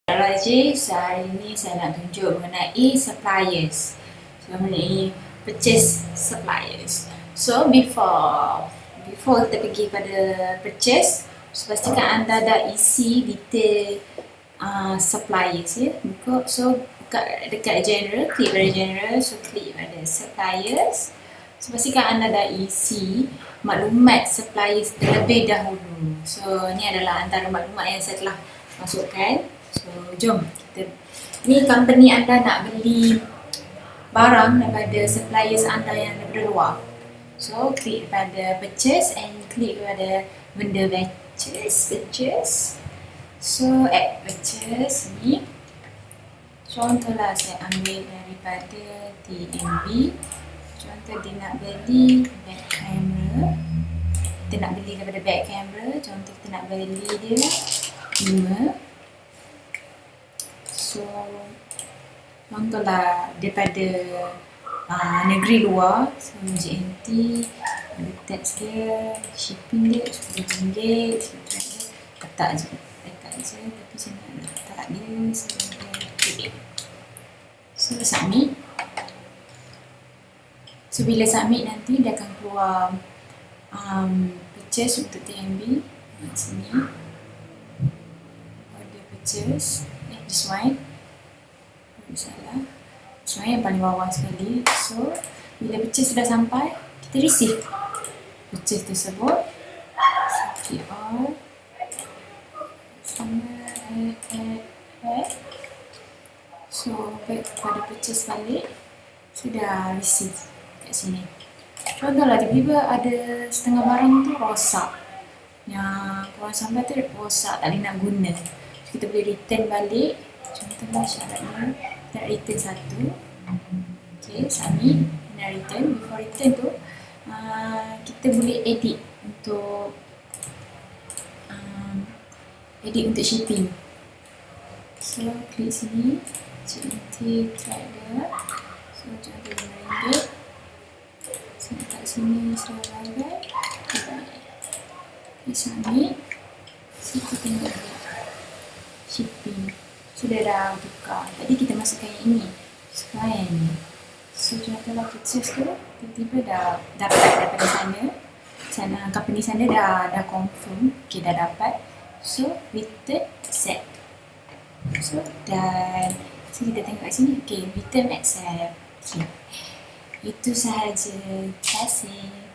Rajis, hari ini saya nak tunjuk mengenai suppliers. So, mengenai purchase suppliers. So, before kita pergi pada purchase, so, pastikan anda dah isi detail suppliers ya. So, dekat general, klik pada general, so klik pada suppliers. So, pastikan anda dah isi maklumat suppliers terlebih dahulu. So, ini adalah antara maklumat yang saya telah masukkan. So, jom kita. Ni company anda nak beli barang daripada suppliers anda yang daripada luar. So, klik pada purchase and klik pada vendor purchase. So, add purchase ni. Contohlah saya ambil daripada TMB. Contoh dia nak beli back camera. Kita nak beli daripada back camera. Contoh kita nak beli dia 5. So, contohlah daripada negeri luar. So, JNT, ada tax dia, shipping dia, RM10, letak je. Tapi saya nak letak dia, saya so, submit. So, bila submit nanti dia akan keluar purchase untuk TMB. Sini order purchase. This one, salah. This one yang paling bawah sekali. So, bila purchase sudah sampai, kita receive purchase tersebut. So, klik all. So, back pada purchase balik, sudah receive kat sini. Contohlah tiba-tiba ada setengah barang tu rosak. Yang korang sampai tu rosak, tak boleh nak guna. Kita boleh return balik. Contohlah syaratnya kita nak return satu. Okay, submit. Nak return. Before return tu kita boleh edit untuk shipping. So, klik sini. JNT trader. So, contoh RM5. So, kat sini sebagai submit. So, kita tengok shipping. Sudah dah buka. Tadi kita masukkan yang ini. Sekarang yang ini. So, contohlah purchase tu tiba-tiba dah dapat daripada sana company sana dah confirm. Okay, dah dapat. So, return accept. So, dan kita tengok kat sini. Okay, return accept. Okay. Itu sahaja. Terima kasih.